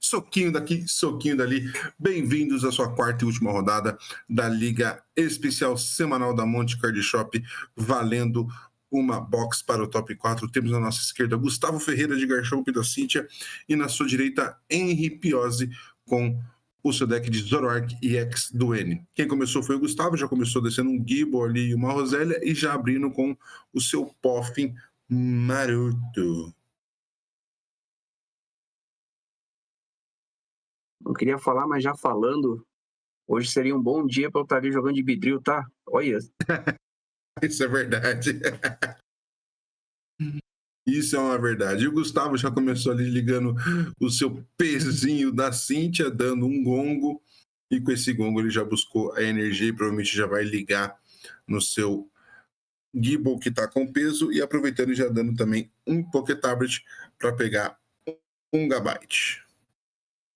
soquinho daqui, soquinho dali. Bem-vindos à sua quarta e última rodada da Liga Especial Semanal da Monte Card Shop, valendo uma box para o top 4. Temos na nossa esquerda Gustavo Ferreira de Garchomp da Cíntia e na sua direita Henry Piozzi com o seu deck de Zoroark EX do N. Quem começou foi o Gustavo, já começou descendo um Gible ali e uma Rosélia e já abrindo com o seu Poffin Maroto. Não queria falar, mas já falando, hoje seria um bom dia para eu estar ali jogando de Beedrill, tá? Olha. Isso é verdade. Isso é uma verdade. E o Gustavo já começou ali ligando o seu pezinho da Cíntia, dando um gongo. E com esse gongo ele já buscou a energia e provavelmente já vai ligar no seu Gible que está com peso. E aproveitando e já dando também um Pokétablet para pegar 1 GB.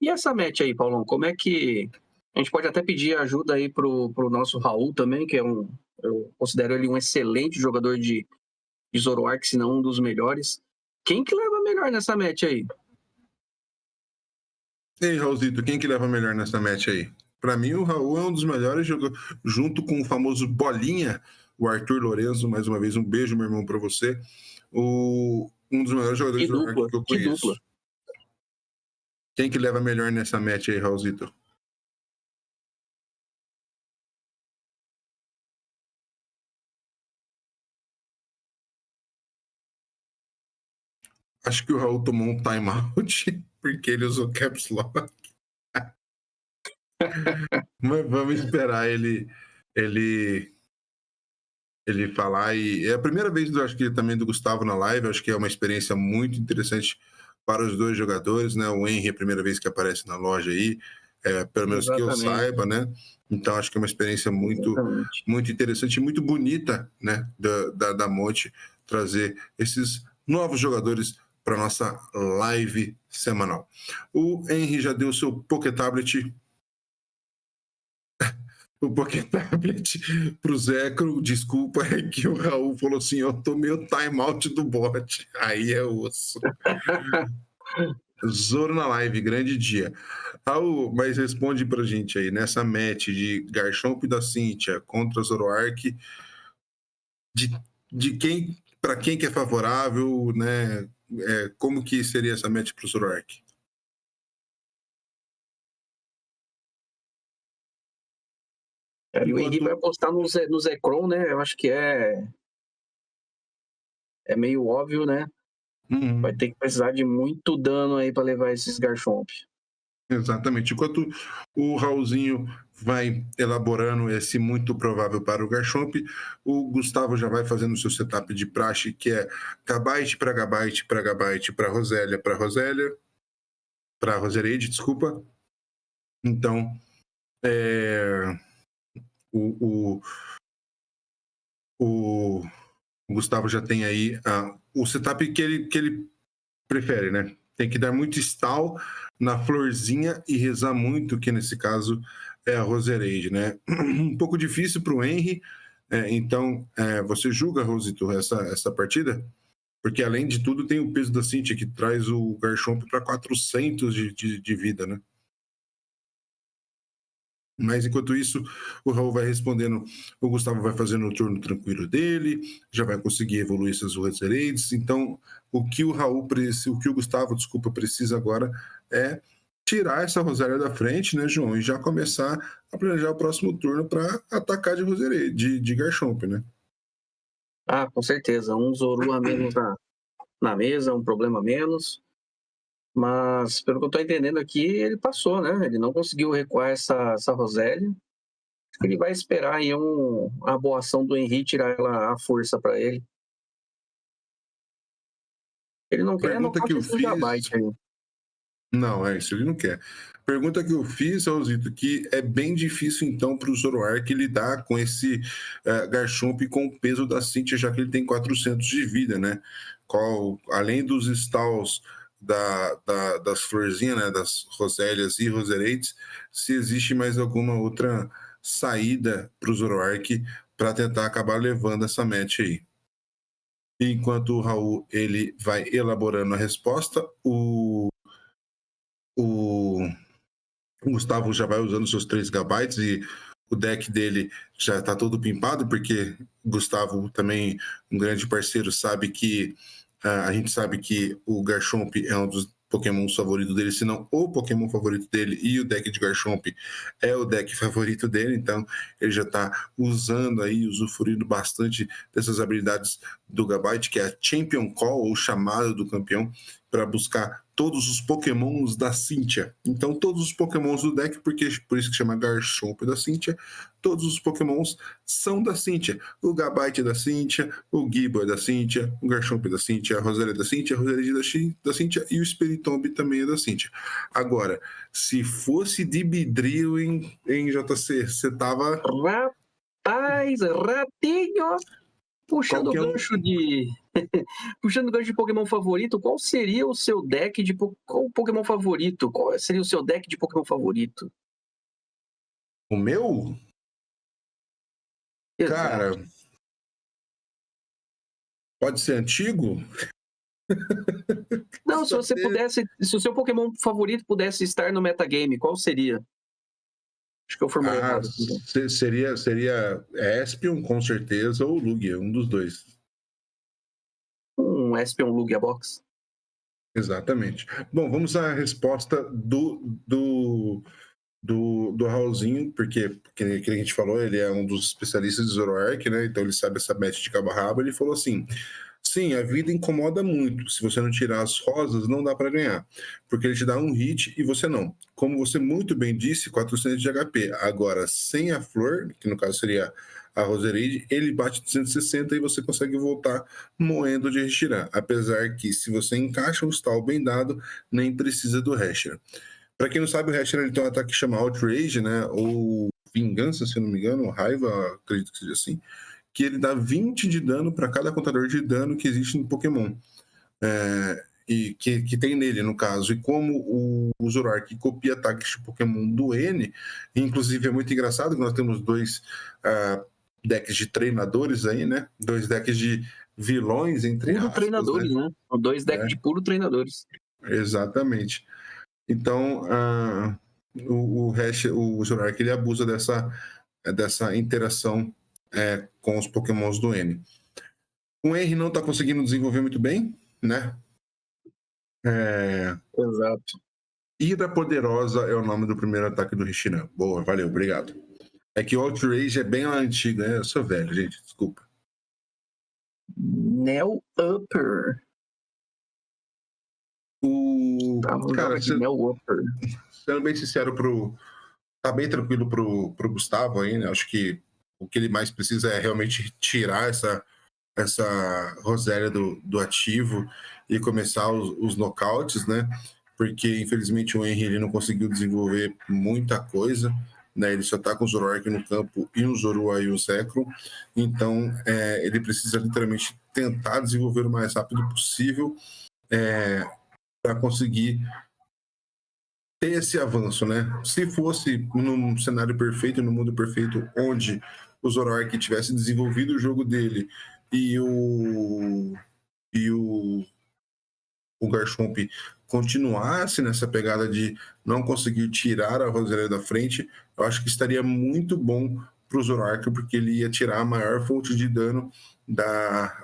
E essa match aí, Paulão, como é que... A gente pode até pedir ajuda aí pro nosso Raul também, que é eu considero ele um excelente jogador de Zoroark, se não um dos melhores. Quem que leva melhor nessa match aí? E aí, Raulzito, quem que leva melhor nessa match aí? Para mim, o Raul é um dos melhores jogadores, junto com o famoso Bolinha, o Arthur Lorenzo. Mais uma vez, um beijo, meu irmão, para você. Um dos melhores jogadores do Zoroark que eu conheço. Dupla. Quem que leva melhor nessa match aí, Raulzito? Acho que o Raul tomou um timeout porque ele usou caps lock. Mas vamos esperar ele falar. E é a primeira vez, acho que também do Gustavo na live. Acho que é uma experiência muito interessante para os dois jogadores, né? O Henry é a primeira vez que aparece na loja aí, pelo menos que eu saiba, né? Então acho que é uma experiência muito interessante e muito bonita, né? Da Monte trazer esses novos jogadores para nossa live semanal. O Henry já deu seu Pokétablet. O Pokétablet pro Zecro, desculpa, é que o Raul falou assim: eu tomei o timeout do bot. Aí é osso. Zoro na live, grande dia. Raul, mas responde pra gente aí, nessa match de Garchomp da Cíntia contra Zoroark, de quem, para quem que é favorável, né? Como que seria essa match pro Zoroark? E o Henry vai apostar no Zekrom, né? Eu acho que é meio óbvio, né? Vai ter que precisar de muito dano aí para levar esses Garchomp. Exatamente. Enquanto o Raulzinho vai elaborando esse muito provável para o Garchomp, o Gustavo já vai fazendo o seu setup de praxe, que é Gabyte para Gabyte para Gabyte para Rosélia, para Roserade, desculpa. Então, o Gustavo já tem aí o setup que ele prefere, né? Tem que dar muito stall na florzinha e rezar muito, que nesse caso é a Roserade, né? Um pouco difícil para o Henry, então você julga, Rosito, essa partida? Porque além de tudo tem o peso da Cynthia, que traz o Garchomp para 400 de vida, né? Mas enquanto isso, o Raul vai respondendo, o Gustavo vai fazendo o turno tranquilo dele, já vai conseguir evoluir essas Roserades. Então, o que o Gustavo, precisa agora é tirar essa Rosélia da frente, né, João? E já começar a planejar o próximo turno para atacar de Roserade, de Garchomp, né? Ah, com certeza. Um Zoru a menos na mesa, um problema a menos. Mas, pelo que eu estou entendendo aqui, ele passou, né? Ele não conseguiu recuar essa Rosélia. Acho que ele vai esperar aí a boa ação do Henry tirar ela à força para ele. Ele não quer, não pode ser Gabyte aí. Não, é isso, ele não quer. Pergunta que eu fiz, Raulzito, que é bem difícil, então, para o Zoroark lidar com esse Garchomp com o peso da Cynthia, já que ele tem 400 de vida, né? Além dos stalls das florzinhas, né, das Rosélias e Roserades, se existe mais alguma outra saída para o Zoroark para tentar acabar levando essa match aí. Enquanto o Raul ele vai elaborando a resposta, o o Gustavo já vai usando seus 3 GB e o deck dele já está todo pimpado, porque o Gustavo também, um grande parceiro, sabe que a gente sabe que o Garchomp é um dos Pokémons favoritos dele, se não o Pokémon favorito dele, e o deck de Garchomp é o deck favorito dele, então ele já está usando aí, usufruindo bastante dessas habilidades do Gabite, que é a Champion Call, ou chamada do campeão, para buscar todos os Pokémons da Cynthia. Então, todos os Pokémons do deck, porque por isso que chama Garchomp da Cynthia, todos os Pokémons são da Cynthia. O Gabite é da Cynthia, o Gible é da Cynthia, o Garchomp é da Cynthia, a Rosélia é da Cynthia, a Rosélia da Cynthia e o Spiritomb também é da Cynthia. Agora, se fosse de Beedrill em JC, você tava... Rapaz, ratinho! Puxando o gancho de... Puxando o gancho de Pokémon favorito, qual seria o seu deck de... Qual o Pokémon favorito? Qual seria o seu deck de Pokémon favorito? O meu? Exato. Cara, pode ser antigo? Não, se você pudesse... Se o seu Pokémon favorito pudesse estar no metagame, qual seria? Acho que eu formulei errado. Seria Espion, com certeza, ou Lugia, um dos dois. Um Espion Lugia Box. Exatamente. Bom, vamos à resposta do Raulzinho, porque que a gente falou, ele é um dos especialistas de Zoroark, né? Então ele sabe essa match de cabo a rabo. Ele falou assim: sim, a vida incomoda muito. Se você não tirar as rosas, não dá para ganhar, porque ele te dá um hit e você não. Como você muito bem disse, 400 de HP. Agora, sem a flor, que no caso seria a Roserade, ele bate 260 e você consegue voltar moendo de retirar. Apesar que, se você encaixa um stall bem dado, nem precisa do Hasher. Para quem não sabe, o Hasher ele tem um ataque que chama Outrage, né? Ou Vingança, se eu não me engano, raiva, acredito que seja assim, que ele dá 20 de dano para cada contador de dano que existe no Pokémon. E que tem nele, no caso. E como o Zoroark copia ataques de Pokémon do N, inclusive é muito engraçado que nós temos 2 decks de treinadores aí, né? 2 decks de vilões, entre Puro aspas, treinadores, né? 2 decks de puro treinadores. Exatamente. Então, o Zoroark ele abusa dessa interação com os Pokémons do N. O Henry não está conseguindo desenvolver muito bem, né? Exato. Ira Poderosa é o nome do primeiro ataque do Reshiram. Boa, valeu, obrigado. É que o Outrage é bem lá antigo, né? Eu sou velho, gente, desculpa. Neo Upper. Cara, Neo Upper. Sendo bem sincero, tá bem tranquilo pro Gustavo aí, né? Acho que o que ele mais precisa é realmente tirar essa Rosélia do ativo e começar os nocautes, né? Porque, infelizmente, o Henry ele não conseguiu desenvolver muita coisa, né? Ele só tá com o Zoroark no campo e um Zorua e um Zekrom. Então, ele precisa literalmente tentar desenvolver o mais rápido possível para conseguir ter esse avanço, né? Se fosse num cenário perfeito, no mundo perfeito, onde o Zoroark tivesse desenvolvido o jogo dele e o Garchomp continuasse nessa pegada de não conseguir tirar a Rosélia da frente, eu acho que estaria muito bom para o Zoroark, porque ele ia tirar a maior fonte de dano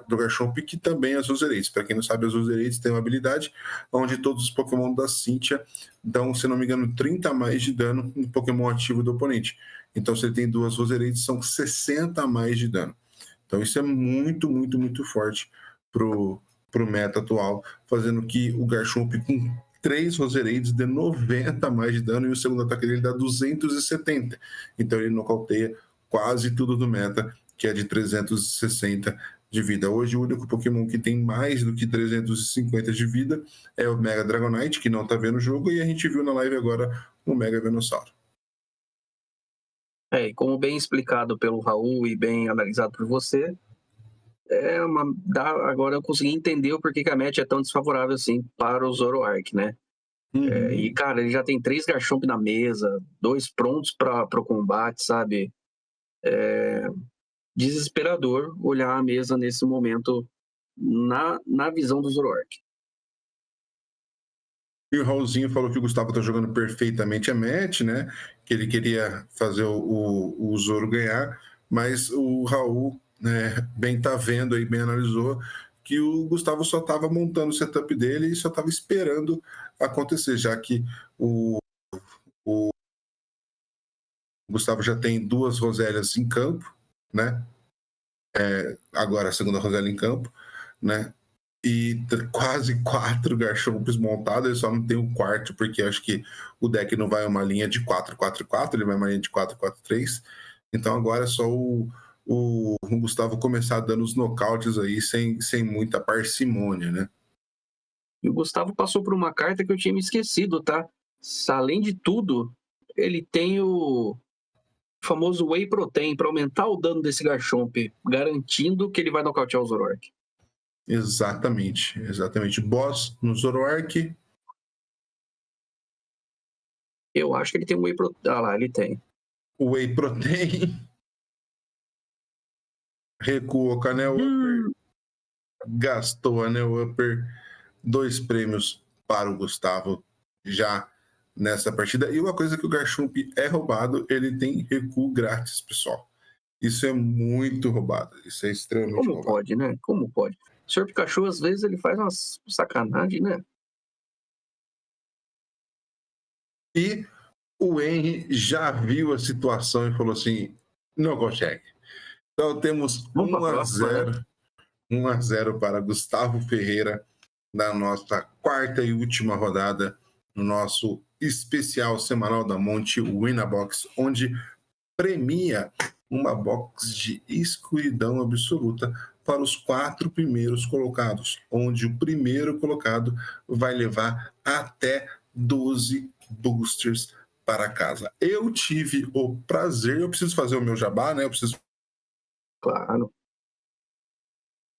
do Garchomp, que também é as Roserades. Para quem não sabe, as Roserades têm uma habilidade onde todos os Pokémon da Cynthia dão, se não me engano, 30 a mais de dano no Pokémon ativo do oponente. Então, se ele tem 2 Roserades, são 60 a mais de dano. Então, isso é muito, muito, muito forte pro meta atual, fazendo que o Garchomp com 3 Roserades dê 90 a mais de dano e o segundo ataque dele dá 270. Então ele nocauteia quase tudo do meta, que é de 360 de vida. Hoje o único Pokémon que tem mais do que 350 de vida é o Mega Dragonite, que não está vendo o jogo, e a gente viu na live agora o Mega Venossauro. E como bem explicado pelo Raul e bem analisado por você, agora eu consegui entender o porquê que a match é tão desfavorável assim para o Zoroark, né? Uhum. E, cara, ele já tem 3 Garchomp na mesa, 2 prontos para o combate, sabe? Desesperador olhar a mesa nesse momento na visão do Zoroark. E o Raulzinho falou que o Gustavo tá jogando perfeitamente a match, né? Que ele queria fazer o Zoro ganhar, mas o Raul, né, bem tá vendo aí, bem analisou, que o Gustavo só estava montando o setup dele e só estava esperando acontecer, já que o Gustavo já tem 2 Rosélias em campo, né? Agora a segunda Rosélia em campo, né? E quase 4 Garchompes montados, ele só não tem o quarto, porque acho que o deck não vai uma linha de 4-4-4, ele vai uma linha de 4-4-3. Então agora é só o Gustavo começar dando os nocautes aí sem muita parcimônia, né? E o Gustavo passou por uma carta que eu tinha me esquecido, tá? Além de tudo, ele tem o famoso Whey Protein para aumentar o dano desse Garchomp, garantindo que ele vai nocautear o Zoroark. Exatamente. Boss no Zoroark. Eu acho que ele tem um Whey Protein. Ah lá, ele tem. Whey Protein. Recuou com a Anel Upper. Gastou a Anel Upper. 2 prêmios para o Gustavo já nessa partida. E uma coisa que o Garchomp é roubado, ele tem recuo grátis, pessoal. Isso é muito roubado. Isso é extremamente Como roubado. pode, né? Como pode? O Sr. Pikachu, às vezes, ele faz umas sacanagem, né? E o Henry já viu a situação e falou assim, não consegue. Então temos Vamos para a 1 a próxima, né? 0 1 a 0 para Gustavo Ferreira na nossa quarta e última rodada no nosso especial semanal da Monte Winabox, onde premia uma box de escuridão absoluta para os 4 primeiros colocados, onde o primeiro colocado vai levar até 12 boosters para casa. Eu tive o prazer, eu preciso fazer o meu jabá, né? Eu preciso Claro.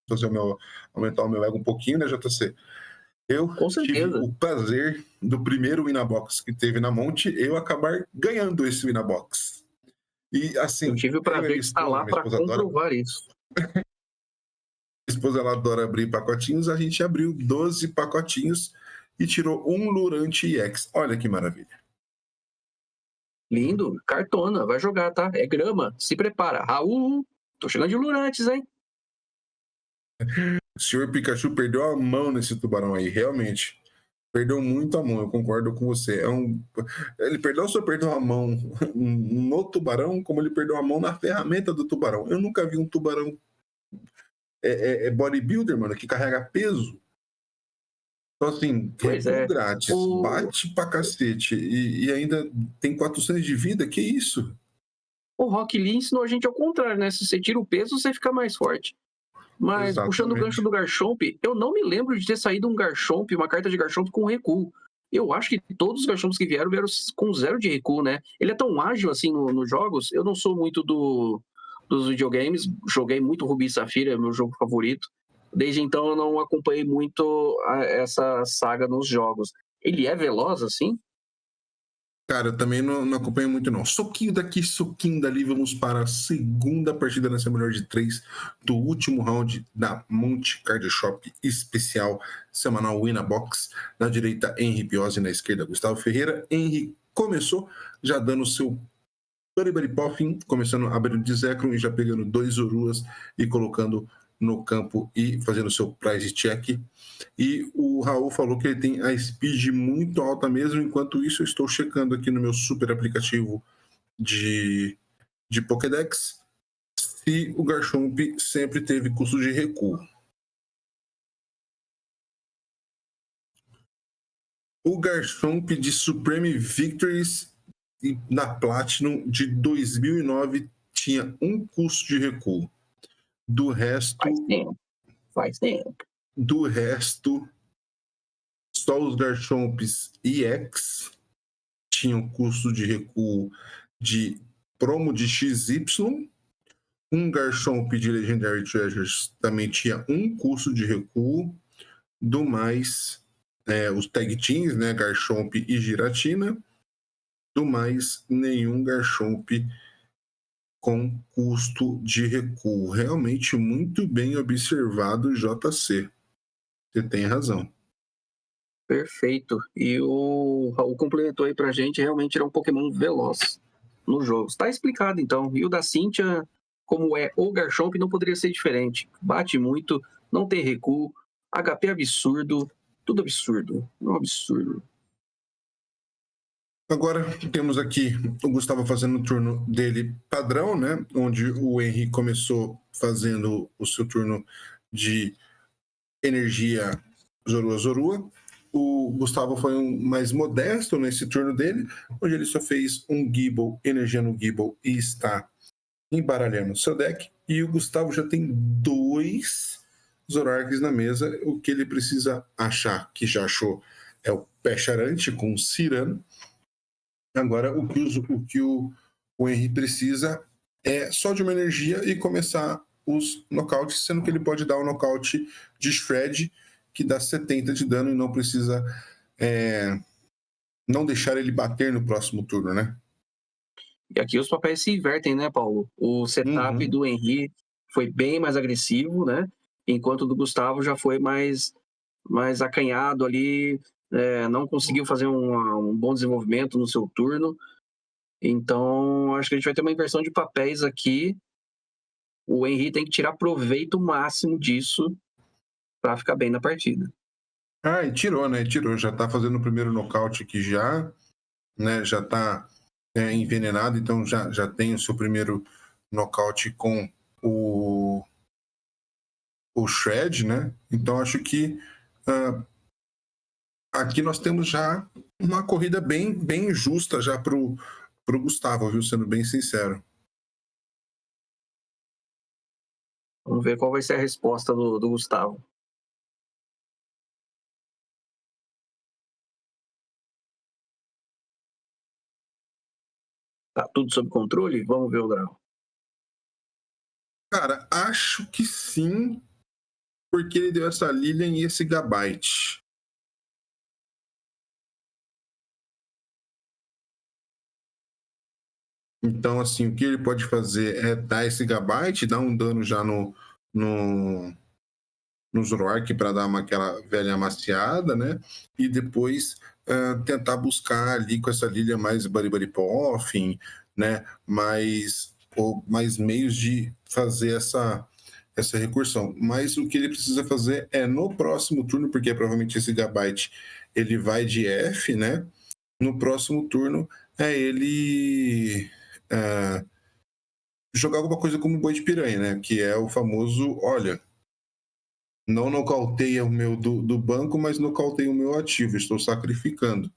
fazer aumentar o meu ego um pouquinho, né, JC? Eu Com tive certeza. o prazer do primeiro Winabox que teve na Monte, eu acabar ganhando esse Winabox. E assim, Eu tive o eu e prazer de estar lá minha para esposa adora. comprovar isso. Minha esposa ela adora abrir pacotinhos, a gente abriu 12 pacotinhos e tirou um Lurante EX. Olha que maravilha. Lindo, cartona, vai jogar, tá? É grama, se prepara. Raul, tô chegando de Lurantes, hein? O senhor Pikachu perdeu a mão nesse tubarão aí, realmente. Perdeu muito a mão, eu concordo com você. Ele só perdeu a mão no tubarão, como ele perdeu a mão na ferramenta do tubarão. Eu nunca vi um tubarão bodybuilder, mano, que carrega peso. Então, assim, Pois recuo é. grátis, bate pra cacete e ainda tem 400 de vida, que isso? O Rock Lee ensinou a gente ao contrário, né? Se você tira o peso, você fica mais forte. Mas, puxando o gancho Exatamente. do Garchomp, eu não me lembro de ter saído um Garchomp, uma carta de Garchomp com recuo. Eu acho que todos os Garchomps que vieram com 0 de recuo, né? Ele é tão ágil assim nos jogos. Eu não sou muito dos videogames, joguei muito Rubi e Safira, é meu jogo favorito. Desde então eu não acompanhei muito essa saga nos jogos. Ele é veloz assim? Cara, eu também não acompanho muito, não. Soquinho daqui, soquinho dali. Vamos para a segunda partida nessa melhor de 3 do último round da Monte Card Shop especial semanal Winabox. Na direita, Henry Piozzi, na esquerda, Gustavo Ferreira. Henry começou já dando o seu Buddy Poffin, começando abrindo de Zekrom e já pegando 2 Zoruas e colocando no campo e fazendo o seu price check. E o Raul falou que ele tem a speed muito alta mesmo, enquanto isso eu estou checando aqui no meu super aplicativo de Pokédex se o Garchomp sempre teve custo de recuo. O Garchomp de Supreme Victories na Platinum de 2009 tinha um custo de recuo. Do resto, Faz tempo. do resto, só os Garchomps EX tinham custo de recuo de promo de XY. Um Garchomp de Legendary Treasures também tinha um custo de recuo. Do mais, os Tag Teams, né, Garchomp e Giratina. Do mais, nenhum Garchomp com custo de recuo. Realmente muito bem observado, JC. Você tem razão. Perfeito. E o Raul complementou aí pra gente, realmente ele é um Pokémon veloz no jogo. Está explicado, então. E o da Cynthia, como é o Garchomp, não poderia ser diferente. Bate muito, não tem recuo, HP absurdo, tudo absurdo. Um absurdo. Agora temos aqui o Gustavo fazendo o turno dele padrão, né? Onde o Henry começou fazendo o seu turno de energia Zorua Zorua. O Gustavo foi mais modesto nesse turno dele, onde ele só fez um Gible, energia no Gible, e está embaralhando o seu deck. E o Gustavo já tem 2 Zoroarks na mesa. O que ele precisa achar, que já achou, é o Pecharante com o Cyrano. Agora, o que o Henry precisa é só de uma energia e começar os nocautes, sendo que ele pode dar um nocaute de Shred, que dá 70 de dano e não precisa não deixar ele bater no próximo turno, né? E aqui os papéis se invertem, né, Paulo? O setup do Henry foi bem mais agressivo, né? Enquanto o do Gustavo já foi mais acanhado ali, não conseguiu fazer um bom desenvolvimento no seu turno. Então, acho que a gente vai ter uma inversão de papéis aqui. O Henry tem que tirar proveito máximo disso para ficar bem na partida. Ah, e tirou, né? Tirou. Já tá fazendo o primeiro nocaute aqui já, né? Já tá envenenado, então já tem o seu primeiro nocaute com o Shred, né? Então acho que aqui nós temos já uma corrida bem justa já pro Gustavo, viu? Sendo bem sincero. Vamos ver qual vai ser a resposta do Gustavo. Tá tudo sob controle? Vamos ver o grau. Cara, acho que sim, porque ele deu essa Lilian e esse Gabite. Então, assim, o que ele pode fazer é dar esse Gabite, dar um dano já no Zoroark para dar aquela velha amaciada, né? E depois tentar buscar ali com essa Lilia mais Bari-Bari-Poffin, né? Mais meios de fazer essa recursão. Mas o que ele precisa fazer é no próximo turno, porque provavelmente esse Gabite ele vai de F, né? No próximo turno é ele jogar alguma coisa como boi de piranha, né? Que é o famoso, olha, não nocauteia o meu do banco, mas nocauteia o meu ativo, estou sacrificando.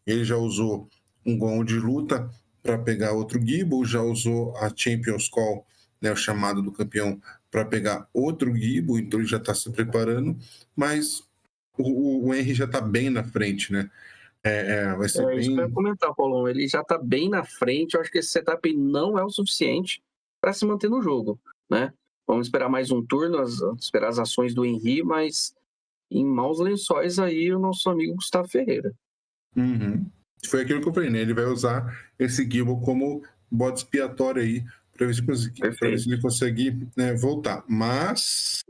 Ele já usou um Gong de luta para pegar outro Gible, já usou a Champions Call, né, o chamado do campeão, para pegar outro Gible, então ele já está se preparando, mas o Henry já está bem na frente, né? Vai ser Isso que eu ia bem... comentar, Paulão. Ele já está bem na frente. Eu acho que esse setup não é o suficiente para se manter no jogo, né? Vamos esperar mais um turno, esperar as ações do Henry, mas em maus lençóis aí o nosso amigo Gustavo Ferreira. Foi aquilo que eu falei, né? Ele vai usar esse Gible como bode expiatório aí para ver se ele consegue voltar. Mas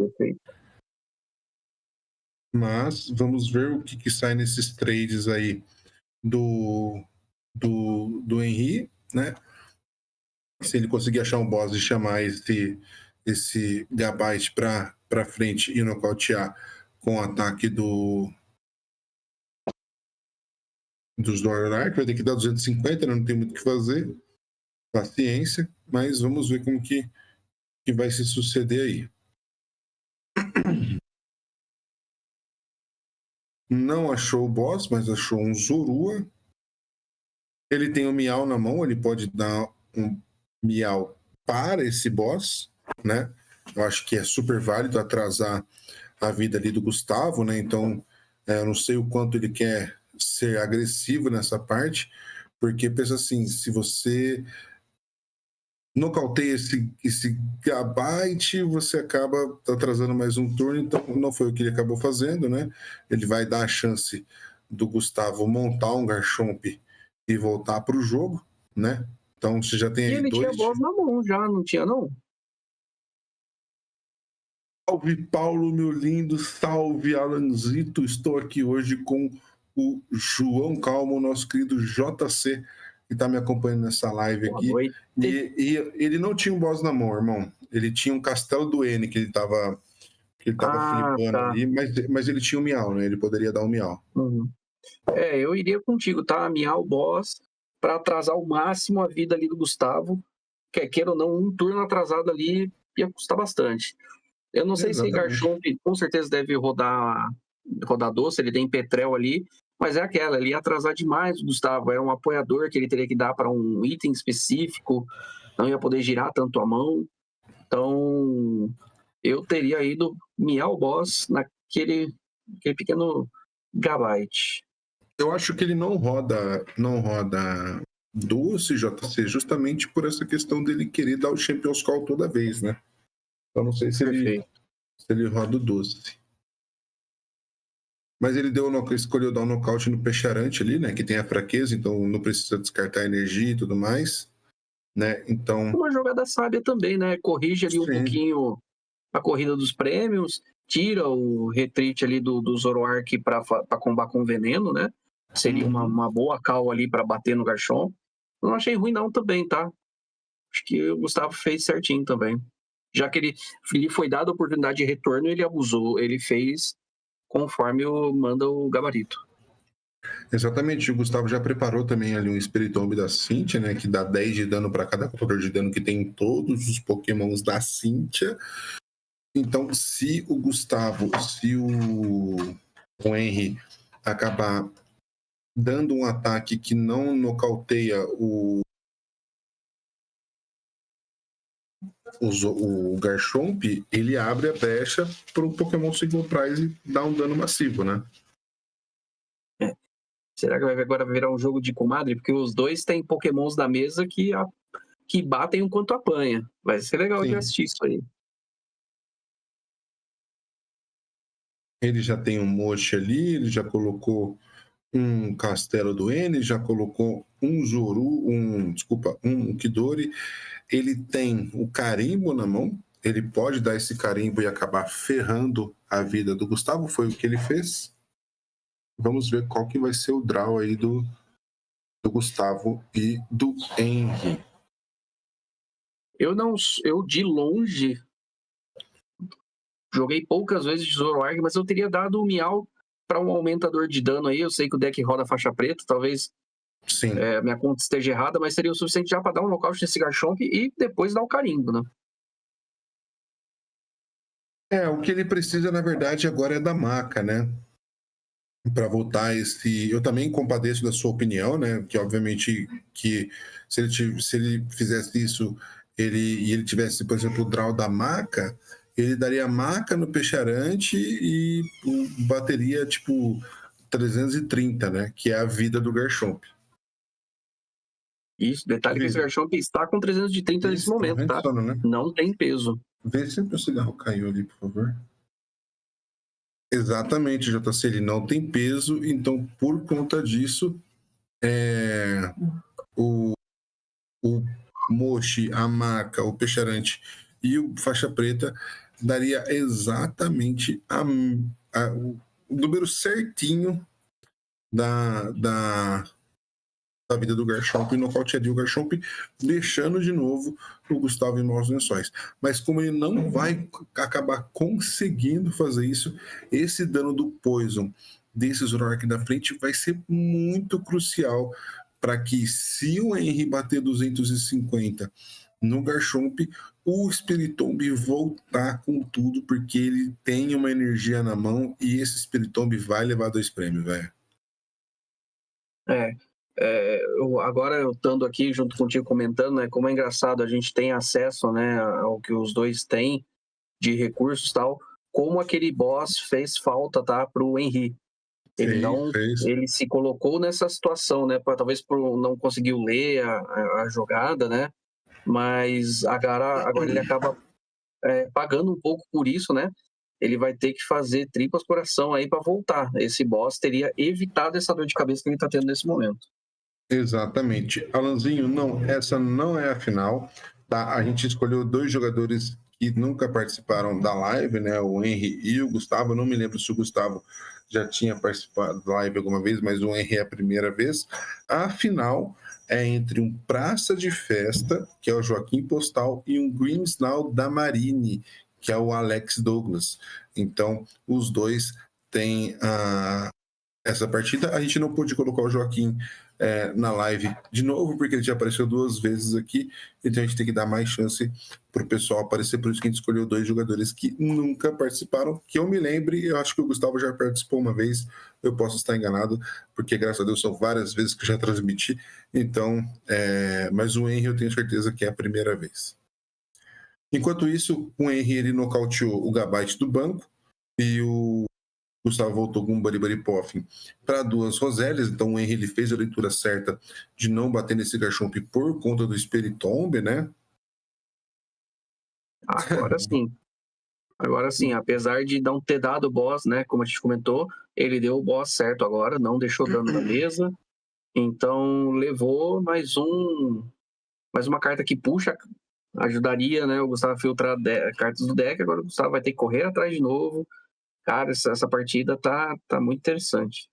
vamos ver o que sai nesses trades aí do Henry, né? Se ele conseguir achar um boss e chamar esse Gabite para frente e nocautear com o ataque dos Dwarf, vai ter que dar 250, né? Não tem muito o que fazer. Paciência, mas vamos ver como que vai se suceder aí. Não achou o boss, mas achou um Zorua. Ele tem o Miau na mão, ele pode dar um Miau para esse boss, né? Eu acho que é super válido atrasar a vida ali do Gustavo, né? Então, eu não sei o quanto ele quer ser agressivo nessa parte, porque pensa assim, se você nocauteia esse Gabite, você acaba atrasando mais um turno, então não foi o que ele acabou fazendo, né? Ele vai dar a chance do Gustavo montar um Garchomp e voltar para o jogo, né? Então você já tem E aí ele tinha dois. boss na mão já, não tinha não? Salve, Paulo, meu lindo. Salve, Alanzito. Estou aqui hoje com o João Calmo, nosso querido JC, que está me acompanhando nessa live Boa aqui. noite. E ele não tinha um boss na mão, irmão. Ele tinha um Castelo do N que ele estava flipando Tá. ali, mas ele tinha um miau, né? Ele poderia dar um miau. Uhum. Eu iria contigo, tá? Miar o boss para atrasar ao máximo a vida ali do Gustavo. Queira ou não, um turno atrasado ali ia custar bastante. Eu não sei se Exatamente. Garchomp com certeza deve rodar doce, ele tem Petrel ali, mas é aquela, ele ia atrasar demais o Gustavo, era um apoiador que ele teria que dar para um item específico, não ia poder girar tanto a mão. Então, eu teria ido miar o boss naquele pequeno Gabite. Eu acho que ele não roda doce, JC, justamente por essa questão dele querer dar o Champions Call toda vez, né? Eu não sei se ele roda o doce. Mas ele escolheu dar um nocaute no Peixarante ali, né? Que tem a fraqueza, então não precisa descartar energia e tudo mais, né? Então. Uma jogada sábia também, né? Corrige ali um pouquinho a corrida dos prêmios, tira o retreat ali do Zoroark para combater com veneno, né? Seria uma boa call ali para bater no Garchomp. Não achei ruim não também, tá? Acho que o Gustavo fez certinho também. Já que ele foi dado a oportunidade de retorno, ele abusou, ele fez conforme manda o gabarito. Exatamente, o Gustavo já preparou também ali um Spiritomb da Cynthia, né, que dá 10 de dano para cada contador de dano que tem em todos os pokémons da Cynthia. Então, se o Henry acabar dando um ataque que não nocauteia o Garchomp, ele abre a brecha para o Pokémon Single Prize dar um dano massivo, né? Será que agora vai virar um jogo de comadre? Porque os dois têm pokémons da mesa que batem enquanto apanha. Vai ser legal de assistir isso aí. Ele já tem um Moche ali, ele já colocou um Castelo do N, já colocou um Zoru, um Kidori. Ele tem o carimbo na mão, ele pode dar esse carimbo e acabar ferrando a vida do Gustavo, foi o que ele fez. Vamos ver qual que vai ser o draw aí do Gustavo e do Henry. Eu de longe joguei poucas vezes de Zoroark, mas eu teria dado o Miau para um aumentador de dano aí. Eu sei que o deck roda faixa preta, talvez minha conta esteja errada, mas seria o suficiente já para dar um nocaute nesse Garchomp e depois dar o carimbo, né? O que ele precisa, na verdade, agora é da maca, né? Para voltar esse... Eu também compadeço da sua opinião, né? Que, obviamente, que se ele fizesse isso e ele tivesse, por exemplo, o draw da maca, ele daria maca no Peixarante e bateria, tipo, 330, né? Que é a vida do Garchomp. Isso, detalhe que esse Garchomp está com 330 nesse momento, tá? Sono, né? Não tem peso. Vê se o cigarro caiu ali, por favor. Exatamente, JC, ele não tem peso, então por conta disso, o Mochi, a maca, o Peixarante e o Faixa Preta daria exatamente o número certinho da vida do Garchomp e nocautearia o Garchomp, deixando de novo o Gustavo em maus lençóis. Mas como ele não vai acabar conseguindo fazer isso, esse dano do Poison desse Zoroark da frente vai ser muito crucial para que, se o Henry bater 250 no Garchomp, o Spiritomb voltar com tudo, porque ele tem uma energia na mão e esse Spiritomb vai levar 2 prêmios, velho. Agora eu estando aqui junto contigo comentando, né, como é engraçado, a gente tem acesso, né, ao que os dois têm de recursos e tal, como aquele boss fez falta, tá, pro Henry. Ele se colocou nessa situação, né, talvez por não conseguir ler a jogada, né, mas agora ele acaba pagando um pouco por isso, né. Ele vai ter que fazer tripas coração aí para voltar. Esse boss teria evitado essa dor de cabeça que ele tá tendo nesse momento. Exatamente. Alanzinho, não, essa não é a final, tá? A gente escolheu 2 jogadores que nunca participaram da live, né? O Henry e o Gustavo. Eu não me lembro se o Gustavo já tinha participado da live alguma vez, mas o Henry é a primeira vez. A final é entre um Praça de Festa, que é o Joaquim Postal, e um Grimsnall da Marine, que é o Alex Douglas. Então, os dois têm essa partida. A gente não pôde colocar o Joaquim na live de novo, porque ele já apareceu 2 vezes aqui, então a gente tem que dar mais chance para o pessoal aparecer, por isso que a gente escolheu 2 jogadores que nunca participaram, que eu me lembre. Eu acho que o Gustavo já participou uma vez, eu posso estar enganado, porque graças a Deus são várias vezes que eu já transmiti, então, mas o Henry eu tenho certeza que é a primeira vez. Enquanto isso, o Henry ele nocauteou o Gabite do banco, e o Gustavo voltou com um Baribari Poffin para 2 Rosélias, então o Henry ele fez a leitura certa de não bater nesse Garchomp por conta do Spiritomb, né? Agora sim, apesar de não ter dado o boss, né, como a gente comentou, ele deu o boss certo agora, não deixou dano na mesa, então levou mais uma carta que puxa, ajudaria, né, o Gustavo a filtrar cartas do deck. Agora o Gustavo vai ter que correr atrás de novo. Cara, essa partida tá muito interessante.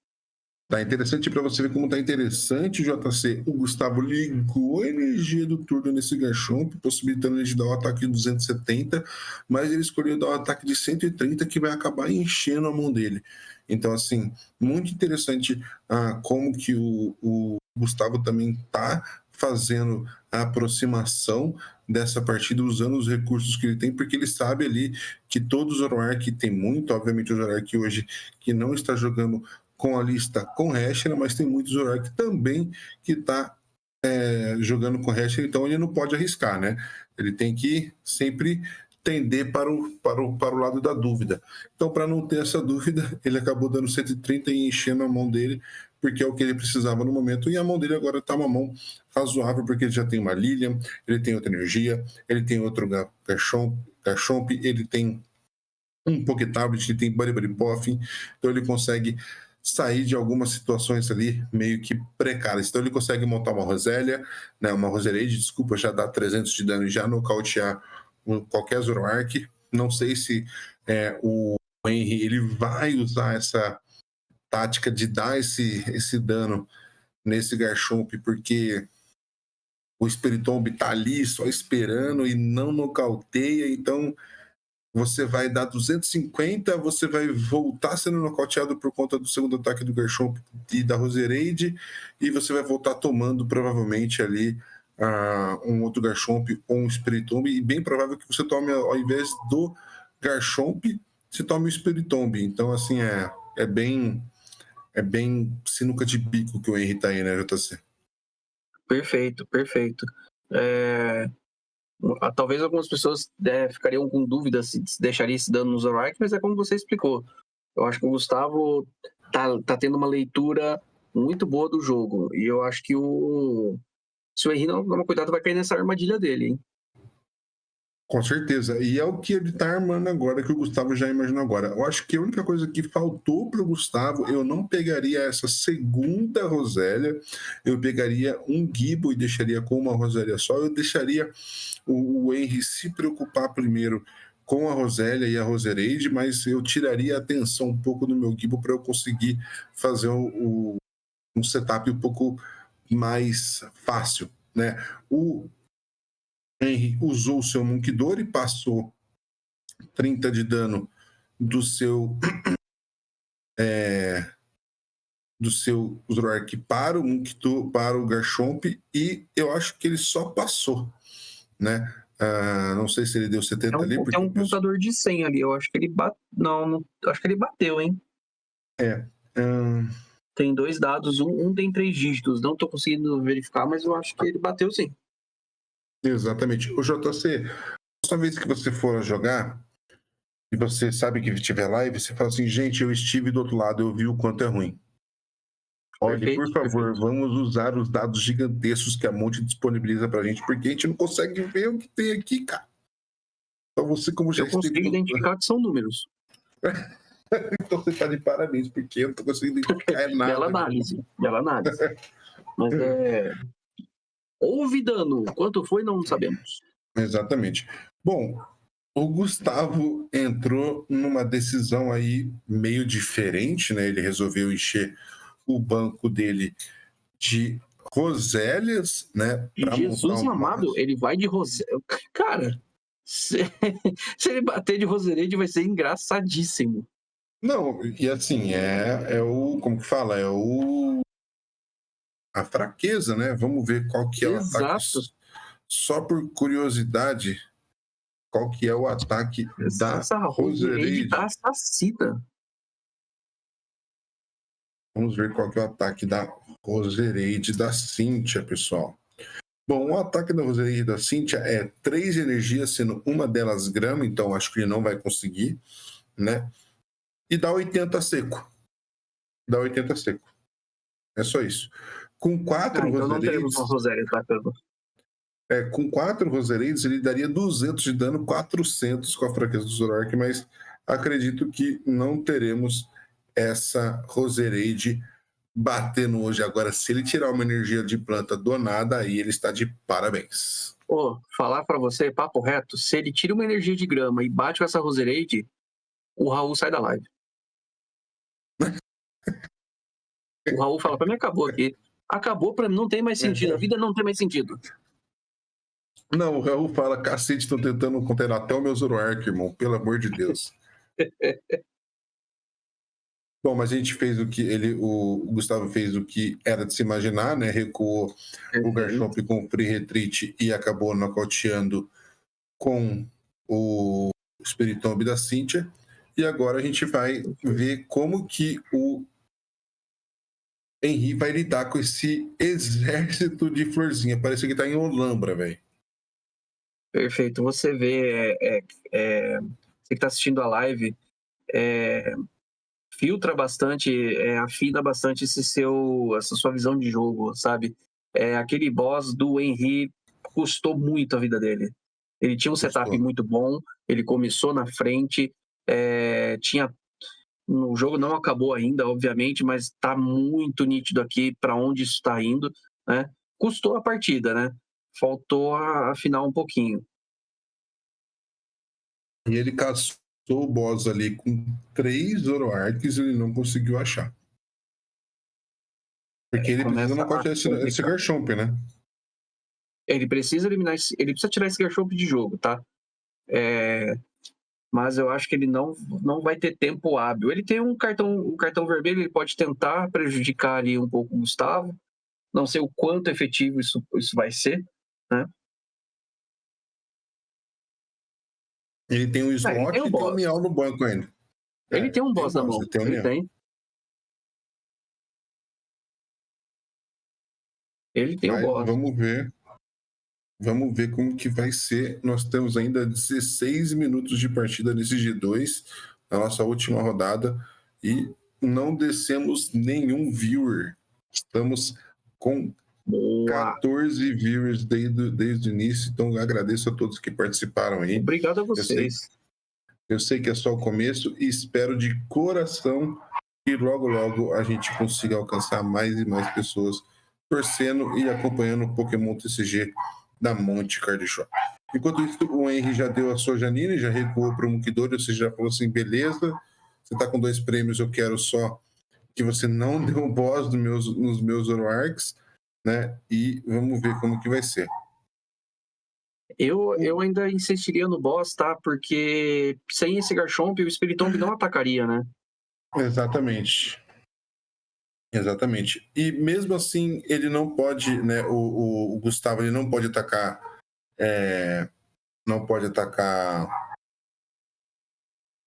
Tá interessante para você ver como tá interessante, JC. O Gustavo ligou a energia do turno nesse Garchomp, possibilitando ele de dar um ataque de 270, mas ele escolheu dar um ataque de 130, que vai acabar enchendo a mão dele. Então, assim, muito interessante como que o Gustavo também tá fazendo a aproximação dessa partida, usando os recursos que ele tem, porque ele sabe ali que todo o Zoroark tem muito, obviamente o Zoroark hoje que não está jogando com a lista com Heschera, mas tem muitos Zoroark também que está jogando com Heschera, então ele não pode arriscar, né? Ele tem que sempre tender para o lado da dúvida. Então, para não ter essa dúvida, ele acabou dando 130 e enchendo a mão dele, porque é o que ele precisava no momento, e a mão dele agora está uma mão razoável, porque ele já tem uma Lilian, ele tem outra energia, ele tem outro Garchomp, ele tem um Pokétablet, ele tem Baribari Poffin, então ele consegue sair de algumas situações ali meio que precárias. Então ele consegue montar uma Rosélia, né, uma Roserade, desculpa, já dá 300 de dano e já nocautear qualquer Zoroark. Não sei se o Henry ele vai usar essa tática de dar esse dano nesse Garchomp, porque o Spiritomb tá ali só esperando e não nocauteia, então você vai dar 250, você vai voltar sendo nocauteado por conta do segundo ataque do Garchomp e da Roserade, e você vai voltar tomando provavelmente ali um outro Garchomp ou um Spiritomb, e bem provável que você tome, ao invés do Garchomp, você tome o Spiritomb. Então, assim, é bem sinuca de bico que o Henry tá aí, né, JC? Perfeito. Talvez algumas pessoas ficariam com dúvida se deixaria esse dano no Zoroark, mas é como você explicou. Eu acho que o Gustavo tá tendo uma leitura muito boa do jogo, e eu acho que se o Henry não tomar cuidado, vai cair nessa armadilha dele, hein? Com certeza. E é o que ele está armando agora, que o Gustavo já imaginou agora. Eu acho que a única coisa que faltou para o Gustavo, eu não pegaria essa segunda Rosélia, eu pegaria um Gibo e deixaria com uma Rosélia só, eu deixaria o Henry se preocupar primeiro com a Rosélia e a Roserade, mas eu tiraria a atenção um pouco do meu Gibo para eu conseguir fazer um setup um pouco mais fácil, né? O Henry usou o seu Munkidori, passou 30 de dano do seu Zoroark para o Garchomp, e eu acho que ele só passou, né? Não sei se ele deu 70 ali. Porque um contador de 100 ali, eu acho que ele bateu. Não, acho que ele bateu, hein? Tem 2 dados, um tem 3 dígitos, não tô conseguindo verificar, mas eu acho que ele bateu sim. Exatamente. O JC, toda vez que você for jogar e você sabe que tiver live, você fala assim, gente, eu estive do outro lado, eu vi o quanto é ruim. Olha, por favor, vamos usar os dados gigantescos que a Monte disponibiliza pra gente, porque a gente não consegue ver o que tem aqui, cara. Então você, como já eu consigo identificar que são números. Então você tá de parabéns, porque eu não tô conseguindo identificar nada. Bela análise. Mas houve dano. Quanto foi, não sabemos. Exatamente. Bom, O Gustavo entrou numa decisão aí meio diferente, né? Ele resolveu encher o banco dele de groselhas, né? Para montar Jesus uma. amado, ele vai de Rosé. Cara, se, se ele bater de Roserade vai ser engraçadíssimo. Não, e assim, é o. Como que fala? É o. A fraqueza, né? Vamos ver qual que é o ataque. Exato. Só por curiosidade, qual que é o ataque da Essa Roserade tá Roserade? assassina. Vamos ver qual que é o ataque da Roserade da Cynthia, pessoal. Bom, o ataque da Roserade da Cynthia é 3 energias, sendo uma delas grama, então acho que ele não vai conseguir, né? E dá 80 seco. Dá 80 seco. É só isso. Com 4 Então não teremos Roserades, uma Rosélia atacando. com 4 Roserades, ele daria 200 de dano, 400 com a fraqueza do Zoroark, mas acredito que não teremos essa Roserade batendo hoje. Agora, se ele tirar uma energia de planta do nada, aí ele está de parabéns. Falar pra você, papo reto, se ele tira uma energia de grama e bate com essa Roserade, o Raul sai da live. O Raul fala pra mim, acabou aqui. Acabou pra mim, não tem mais sentido. A vida não tem mais sentido. Não, o Raul fala, cacete, estão tentando conter até o meu Zoroark, irmão, pelo amor de Deus. Bom, mas a gente fez o Gustavo fez o que era de se imaginar, né? Recuou o Garchomp com Free Retreat e acabou nocauteando com o Spiritomb da Cynthia. E agora a gente vai ver como que o Henry vai lidar com esse exército de florzinha. Parece que tá em Olambra, velho. Perfeito. Você vê, você que está assistindo a live, filtra bastante, afina bastante essa sua visão de jogo, sabe? Aquele boss do Henry custou muito a vida dele. Ele tinha um setup muito bom, ele começou na frente, o jogo não acabou ainda, obviamente, mas está muito nítido aqui para onde isso está indo, né? Custou a partida, né? Faltou afinar um pouquinho. E ele caçou o boss ali com 3 Zoroarks e ele não conseguiu achar. Porque ele precisa nocautear esse Garchomp, né? Ele precisa eliminar ele precisa tirar esse Garchomp de jogo, tá? Mas eu acho que ele não vai ter tempo hábil. Ele tem um cartão vermelho, ele pode tentar prejudicar ali um pouco o Gustavo. Não sei o quanto efetivo isso vai ser, né? Ele tem um slot e tem um Miau no banco ainda. Ele tem um boss na mão. Ele tem. Ele tem um boss. Vamos ver como que vai ser. Nós temos ainda 16 minutos de partida nesse G2, na nossa última rodada, e não descemos nenhum viewer. Estamos com 14 viewers desde o início, então agradeço a todos que participaram aí. Obrigado a vocês. Eu sei que é só o começo e espero de coração que logo, logo a gente consiga alcançar mais e mais pessoas torcendo e acompanhando o Pokémon TCG da Monte Card Shop. Enquanto isso, o Henry já deu a sua Janine, já recuou para o Mukidori, você já falou assim, beleza, você está com 2 prêmios, eu quero só que você não dê um boss nos meus Zoroarks, né? E vamos ver como que vai ser. Eu ainda insistiria no boss, tá? Porque sem esse Garchomp, o Spiritomb não atacaria, né? Exatamente. E mesmo assim, ele não pode, né? O Gustavo ele não pode atacar. Não pode atacar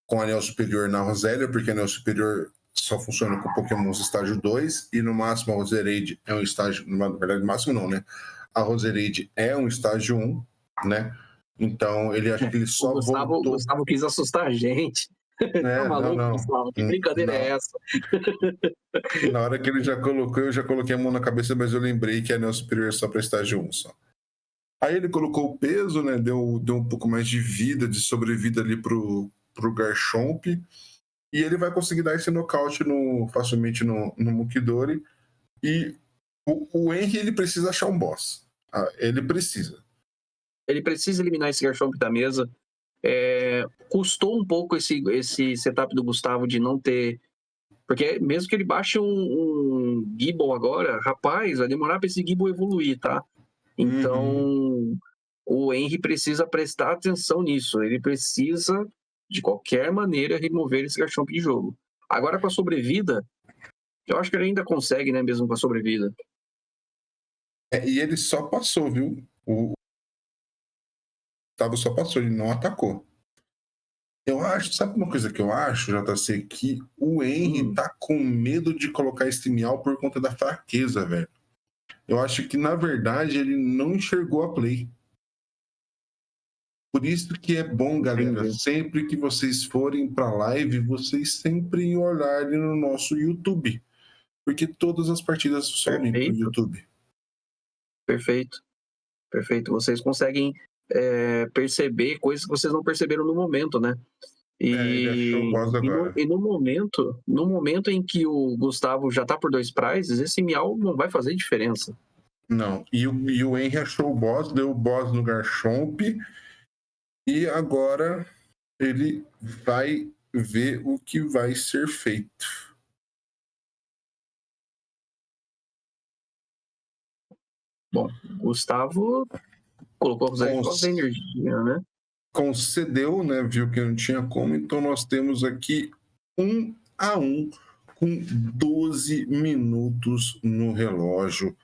com anel superior na Rosélia, porque anel superior só funciona com Pokémons estágio 2, e no máximo a Roserade é um estágio. Na verdade, no máximo não, né? A Roserade é um estágio 1, né? Então, ele acha que ele só voltou. O Gustavo quis assustar a gente. Tá maluco, não. Gustavo? Que brincadeira é essa? Na hora que ele já colocou, eu já coloquei a mão na cabeça, mas eu lembrei que anel superior é só para estágio 1 só. Aí ele colocou o peso, né? Deu um pouco mais de vida, de sobrevida ali pro Garchomp. E ele vai conseguir dar esse nocaute facilmente no Mukidori. E o Henry, ele precisa achar um boss. Ele precisa. Ele precisa eliminar esse Garchomp da mesa. custou um pouco esse setup do Gustavo de não ter... Porque mesmo que ele baixe um Gibbon agora, rapaz, vai demorar para esse Gibbon evoluir, tá? Então, o Henry precisa prestar atenção nisso. Ele precisa, de qualquer maneira, remover esse Garchomp de jogo. Agora, com a sobrevida, eu acho que ele ainda consegue, né? Mesmo com a sobrevida. E ele só passou, viu? O Gustavo só passou, ele não atacou. Eu acho, sabe uma coisa que eu acho, JC? Que o Henry tá com medo de colocar esse miau por conta da fraqueza, velho. Eu acho que, na verdade, ele não enxergou a play. Por isso que é bom, galera, Entendi. sempre que vocês forem pra live, vocês sempre olharem no nosso YouTube. Porque todas as partidas somem pro YouTube. Perfeito. Vocês conseguem perceber coisas que vocês não perceberam no momento, né? Ele achou o boss agora. No momento em que o Gustavo já tá por 2 prizes, esse miau não vai fazer diferença. Não. E o Henry achou o boss, deu o boss no Garchomp. E agora ele vai ver o que vai ser feito. Bom, Gustavo colocou os recursos da energia, né? Concedeu, né? Viu que não tinha como. Então nós temos aqui 1-1 com 12 minutos no relógio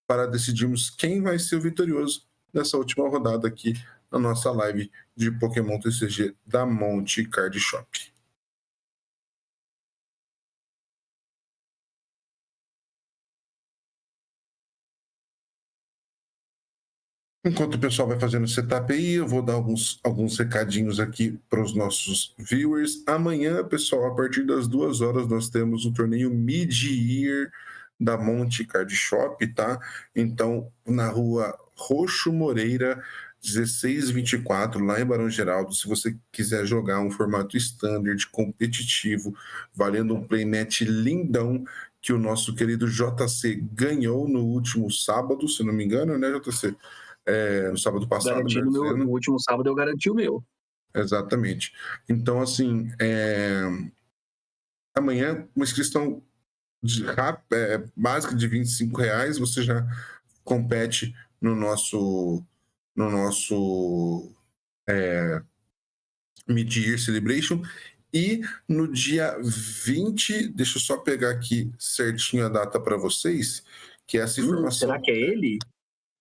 para decidirmos quem vai ser o vitorioso nessa última rodada aqui na nossa live de Pokémon TCG da Monte Card Shop. Enquanto o pessoal vai fazendo o setup aí, eu vou dar alguns recadinhos aqui para os nossos viewers. Amanhã, pessoal, a partir das 2 horas, nós temos o torneio Mid-Year da Monte Card Shop, tá? Então, na rua Roxo Moreira, 1624, lá em Barão Geraldo. Se você quiser jogar um formato standard, competitivo, valendo um playmat lindão, que o nosso querido JC ganhou no último sábado, se não me engano, né, JC? No sábado passado, No último sábado eu garanti o meu. Exatamente. Então, assim, amanhã, uma inscrição básica de R$25, você já compete no nosso Mid-Year Celebration. E no dia 20, deixa eu só pegar aqui certinho a data para vocês, que essa informação... Será que é ele?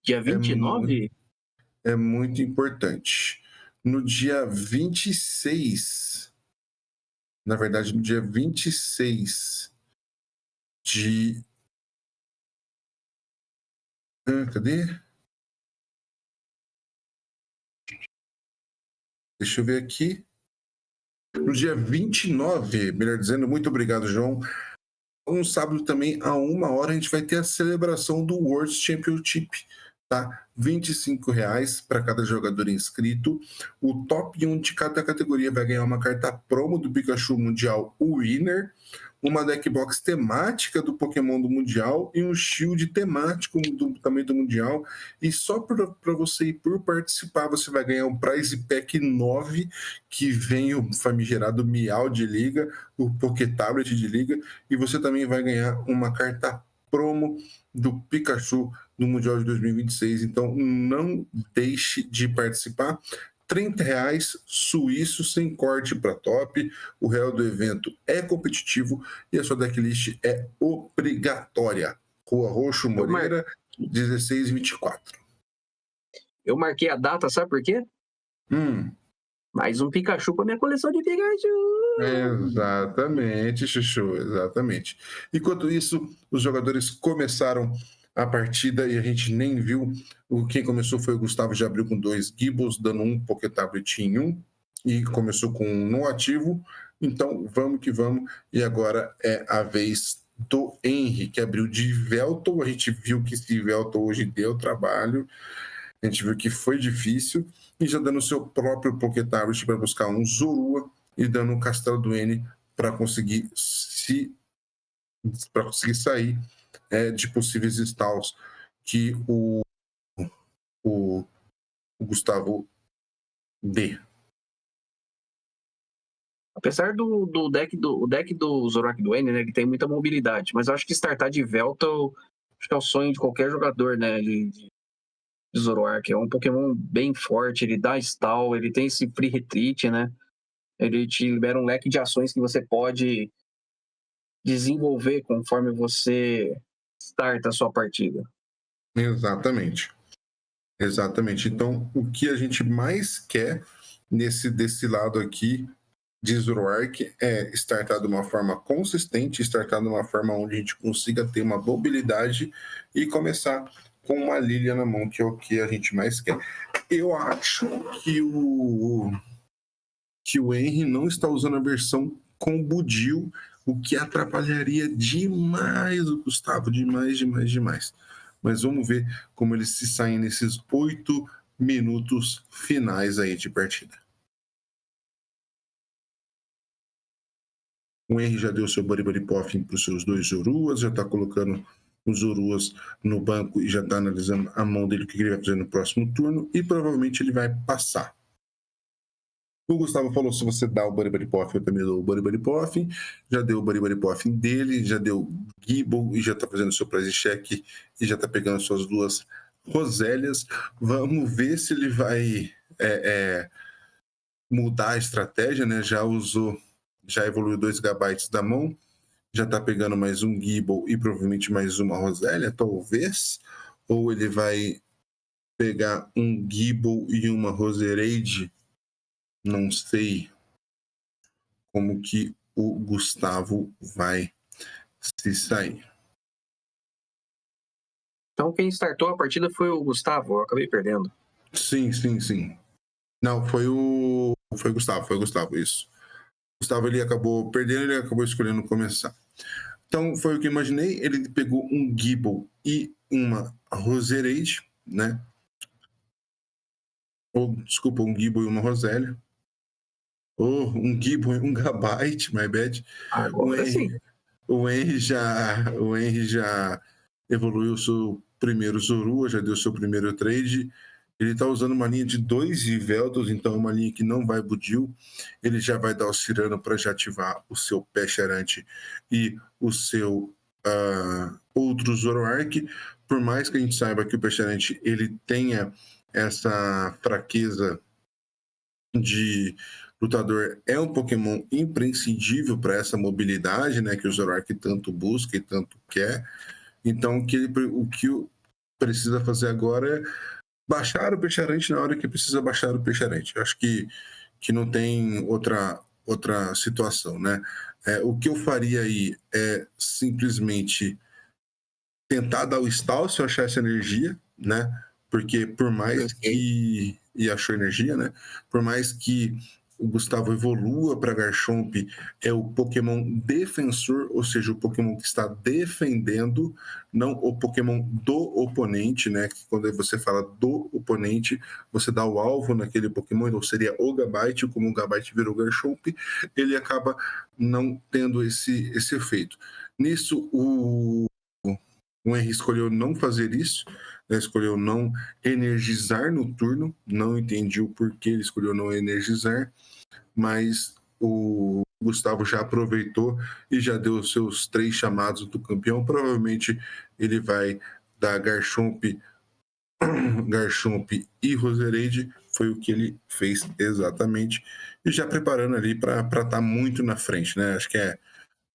Dia 29? É muito importante. No dia 26, na verdade, no dia 26 de... cadê? Deixa eu ver aqui. No dia 29, melhor dizendo, muito obrigado, João. Um sábado também, a 1h, a gente vai ter a celebração do World Championship, tá? R$25 para cada jogador inscrito. O top 1 de cada categoria vai ganhar uma carta promo do Pikachu Mundial Winner, uma deck box temática do Pokémon do Mundial e um shield temático também do Mundial. E só para você ir por participar, você vai ganhar um Prize Pack 9, que vem o famigerado Miau de Liga, o Poké Tablet de Liga, e você também vai ganhar uma carta promo do Pikachu no Mundial de 2026. Então não deixe de participar. R$30 suíço sem corte para top. O real do evento é competitivo e a sua decklist é obrigatória. Rua Roxo Moreira, 1624. Eu marquei a data, sabe por quê? Mais um Pikachu para minha coleção de Pikachu. Exatamente, Chuchu, exatamente. Enquanto isso, os jogadores começaram a partida e a gente nem viu. Quem começou foi o Gustavo, já abriu com 2 Gibbons, dando um Poké Tablet em 1, e começou com um no ativo. Então, vamos que vamos. E agora é a vez do Henry, que abriu de Velton. A gente viu que esse Velton hoje deu trabalho. A gente viu que foi difícil. E já dando o seu próprio Poké Tablet para buscar um Zorua e dando um Castelo do N para conseguir sair de possíveis installs que o Gustavo dê. Apesar do deck do Zoroark do N, né, ele tem muita mobilidade, mas eu acho que startar de Veltal, acho que é o sonho de qualquer jogador, né, de Zoroark. É um Pokémon bem forte, ele dá stall, ele tem esse free retreat, né, ele te libera um leque de ações que você pode desenvolver conforme você starta a sua partida. Exatamente. Exatamente. Então, o que a gente mais quer desse lado aqui de Zoroark é startar de uma forma consistente, startar de uma forma onde a gente consiga ter uma mobilidade e começar com uma Lilia na mão, que é o que a gente mais quer. Eu acho que o Henry não está usando a versão com Budil, o que atrapalharia demais o Gustavo, demais. Mas vamos ver como eles se saem nesses 8 minutos finais aí de partida. O Henry já deu seu Buddy Poffin para os seus 2 Zoruas, já está colocando os Zoruas no banco e já está analisando a mão dele, o que ele vai fazer no próximo turno, e provavelmente ele vai passar. O Gustavo falou, se você dá o Buddy Poffin, eu também dou o Buddy Poffin. Já deu o Buddy Poffin dele, já deu Gible e já está fazendo o seu price check e já está pegando suas 2 Rosélias. Vamos ver se ele vai mudar a estratégia, né? Já evoluiu 2 GB da mão, já está pegando mais um Gible e provavelmente mais uma Rosélia, talvez. Ou ele vai pegar um Gible e uma Roserade. Não sei como que o Gustavo vai se sair. Então quem startou a partida foi o Gustavo, eu acabei perdendo. Sim. Não, foi o Gustavo, isso. O Gustavo, ele acabou perdendo, ele acabou escolhendo começar. Então, foi o que eu imaginei. Ele pegou um Gible e uma Roserade, né? Desculpa, um Gible e uma Rosélia. Um Gible e um Gabite, my bad. Agora sim. O Henry já evoluiu o seu primeiro Zorua, já deu seu primeiro trade. Ele está usando uma linha de 2 Yveldos, então uma linha que não vai Budil. Ele já vai dar o Cirano para já ativar o seu Pecharante e o seu outro Zoroark. Por mais que a gente saiba que o Pecharante ele tenha essa fraqueza de lutador, é um Pokémon imprescindível para essa mobilidade, né, que o Zoroark tanto busca e tanto quer. Então, o que precisa fazer agora é baixar o Pecharante na hora que precisa baixar o Pecharante. Eu acho que não tem outra situação, né? O que eu faria aí é simplesmente tentar dar o stall se eu achar essa energia, né? Porque por mais que... E achou energia, né? Por mais que o Gustavo evolua para Garchomp, é o Pokémon defensor, ou seja, o Pokémon que está defendendo, não o Pokémon do oponente, né? Que quando você fala do oponente, você dá o alvo naquele Pokémon, então seria o Gabite, como o Gabite virou Garchomp, ele acaba não tendo esse efeito. Nisso, o Henry escolheu não fazer isso, né? Escolheu não energizar no turno, não entendi o porquê ele escolheu não energizar, mas o Gustavo já aproveitou e já deu os seus 3 chamados do campeão. Provavelmente ele vai dar Garchomp e Roserade, foi o que ele fez exatamente, e já preparando ali para estar muito na frente, né? Acho que é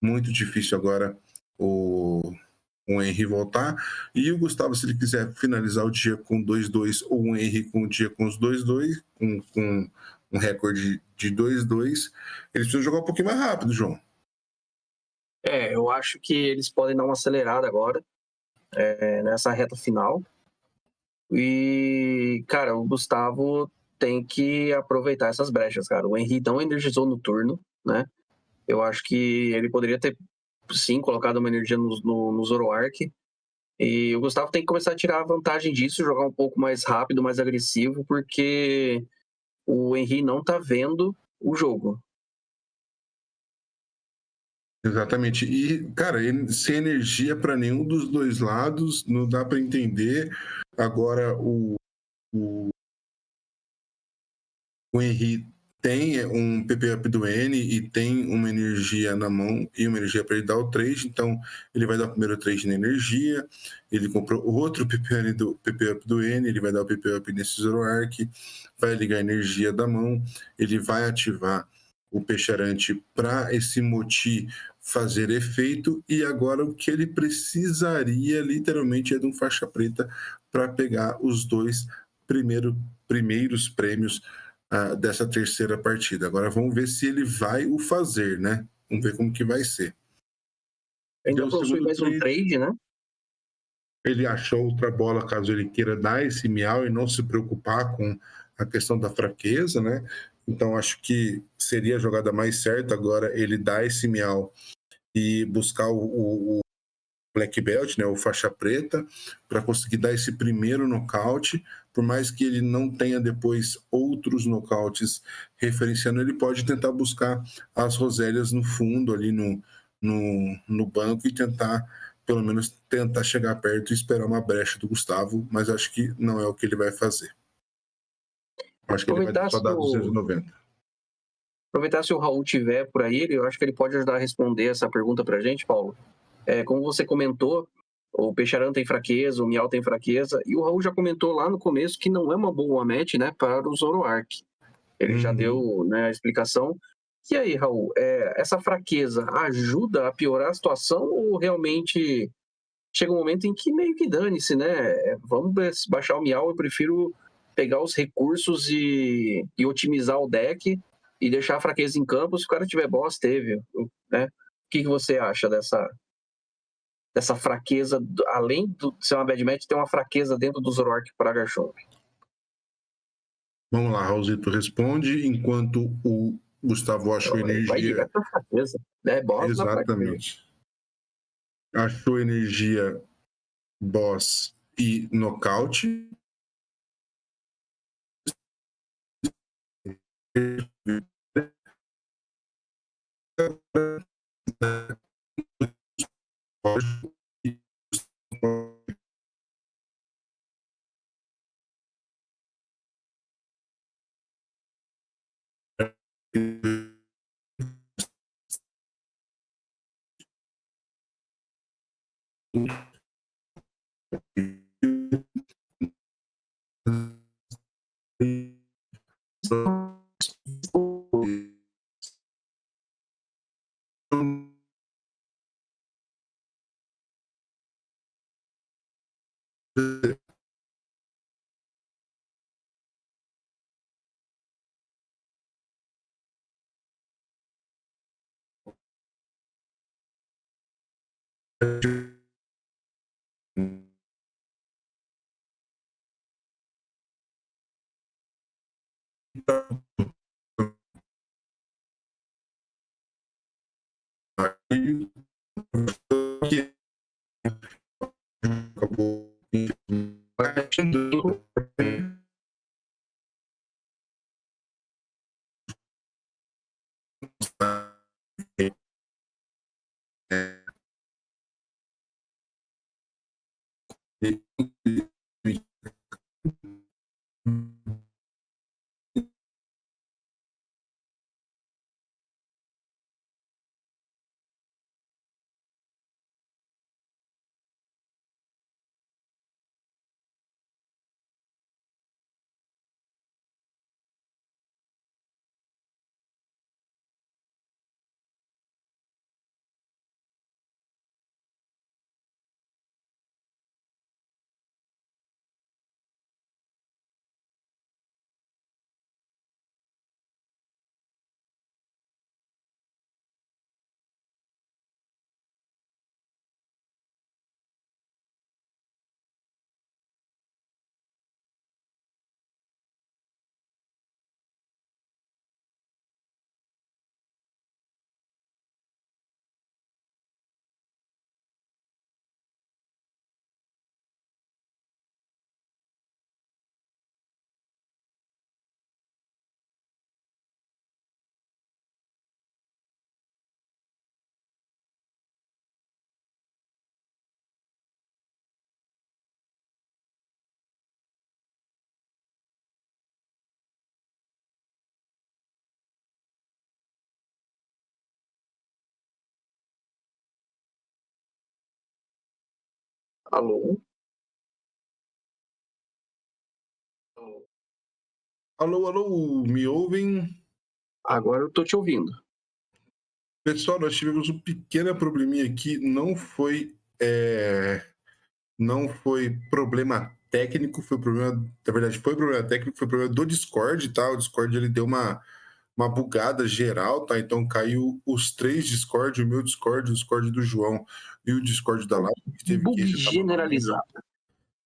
muito difícil agora o Henry voltar. E o Gustavo, se ele quiser finalizar o dia com 2-2, ou o Henry com o dia com os 2-2, com um recorde de 2-2, eles precisam jogar um pouquinho mais rápido, João. Eu acho que eles podem dar uma acelerada agora, nessa reta final. E, cara, o Gustavo tem que aproveitar essas brechas, cara. O Henry não energizou no turno, né? Eu acho que ele poderia ter, sim, colocado uma energia no Zoroark. E o Gustavo tem que começar a tirar a vantagem disso, jogar um pouco mais rápido, mais agressivo, porque o Henry não tá vendo o jogo. Exatamente. E, cara, sem energia para nenhum dos dois lados, não dá para entender. Agora, o Henry tem um PP Up do N e tem uma energia na mão e uma energia para ele dar o trade, então ele vai dar o primeiro trade na energia, ele comprou outro PP Up do N, ele vai dar o PP Up nesse Zoroark, vai ligar a energia da mão, ele vai ativar o Peixarante para esse Moti fazer efeito, e agora o que ele precisaria literalmente é de um faixa preta para pegar os dois primeiros prêmios dessa terceira partida. Agora vamos ver se ele vai o fazer, né? Vamos ver como que vai ser. Ainda possui mais um trade, né? Ele achou outra bola caso ele queira dar esse miau e não se preocupar com a questão da fraqueza, né? Então acho que seria a jogada mais certa agora ele dar esse miau e buscar o Black Belt, né, o faixa preta, para conseguir dar esse primeiro nocaute. Por mais que ele não tenha depois outros nocautes referenciando, ele pode tentar buscar as Rosélias no fundo, ali no banco, e tentar, pelo menos, tentar chegar perto e esperar uma brecha do Gustavo, mas acho que não é o que ele vai fazer. Acho que ele vai só dar 290. Aproveitar se o Raul tiver por aí, eu acho que ele pode ajudar a responder essa pergunta para a gente, Paulo. Como você comentou, o Peixarão tem fraqueza, o Miau tem fraqueza, e o Raul já comentou lá no começo que não é uma boa match, né, para o Zoroark. Ele já deu, né, a explicação. E aí, Raul, essa fraqueza ajuda a piorar a situação ou realmente chega um momento em que meio que dane-se, né? Vamos baixar o Miau, eu prefiro pegar os recursos e otimizar o deck e deixar a fraqueza em campo. Se o cara tiver boss, teve, né? O que você acha dessa fraqueza, além de ser uma bad match, tem uma fraqueza dentro do Zoroark para Garchomp? Vamos lá, Raulzito, responde enquanto o Gustavo achou energia. Vai direto pra fraqueza, né? Boss. Exatamente. Achou energia, boss e nocaute. Acabou. Alô? Alô, alô, me ouvem? Agora eu tô te ouvindo. Pessoal, nós tivemos um pequeno probleminha aqui, não foi problema técnico, foi problema, na verdade, foi problema técnico, foi problema do Discord, tá? O Discord, ele deu uma bugada geral, tá? Então caiu os três Discord, o meu Discord, o Discord do João e o Discord da Live, que teve que Bug resetar novamente. generalizado.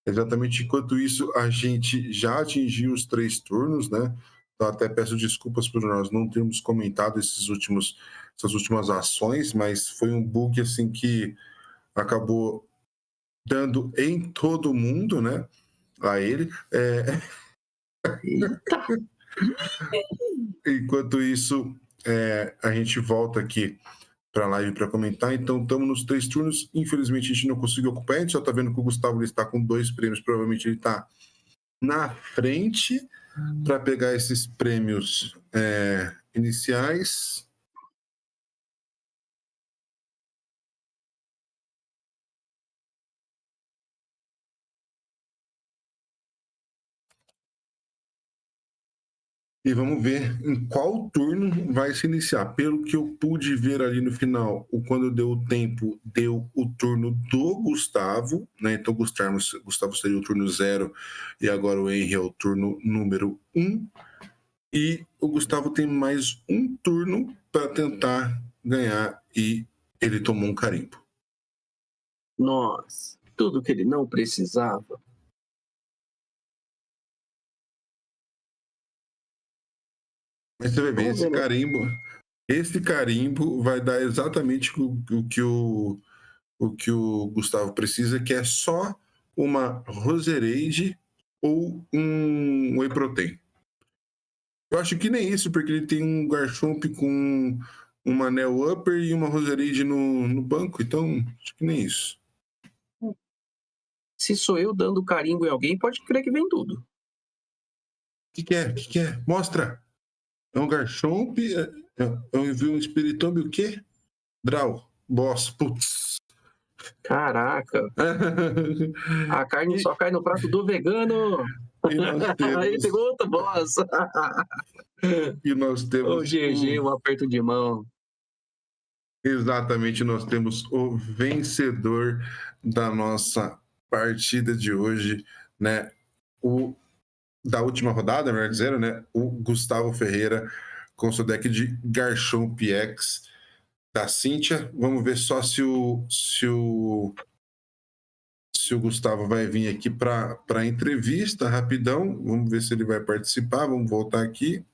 Exatamente. Enquanto isso, a gente já atingiu os 3 turnos, né? Então, até peço desculpas por nós não termos comentado essas últimas ações, mas foi um bug assim que acabou dando em todo mundo, né? A ele. Eita! Enquanto isso, a gente volta aqui para a live para comentar. Então, estamos nos 3 turnos. Infelizmente, a gente não conseguiu ocupar. A gente só está vendo que o Gustavo ele está com 2 prêmios. Provavelmente ele está na frente para pegar esses prêmios iniciais. E vamos ver em qual turno vai se iniciar. Pelo que eu pude ver ali no final, quando deu o tempo, deu o turno do Gustavo, né? Então, Gustavo seria o turno 0 e agora o Henry é o turno número 1. E o Gustavo tem mais um turno para tentar ganhar e ele tomou um carimbo. Nossa, tudo que ele não precisava. Mas você vai ver, Vamos ver, né? esse carimbo vai dar exatamente o que o Gustavo precisa, que é só uma Roserade ou um Whey Protein. Eu acho que nem isso, porque ele tem um Garchomp com uma Neo Upper e uma Roserade no banco, então acho que nem isso. Se sou eu dando carimbo em alguém, pode crer que vem tudo. O que é? O que é? Mostra! É um Garchomp, eu vi um Spiritomb, o quê? Draw, Boss, putz. Caraca, a carne só cai no prato do vegano. E nós Aí temos, pegou outra boss. e nós Ô, temos GG, um aperto de mão. exatamente, nós temos o vencedor da nossa partida de hoje, né? Da última rodada, melhor dizendo, né? O Gustavo Ferreira com seu deck de Garchomp X da Cíntia. Vamos ver só se o Gustavo vai vir aqui para a entrevista rapidão. Vamos ver se ele vai participar. Vamos voltar aqui.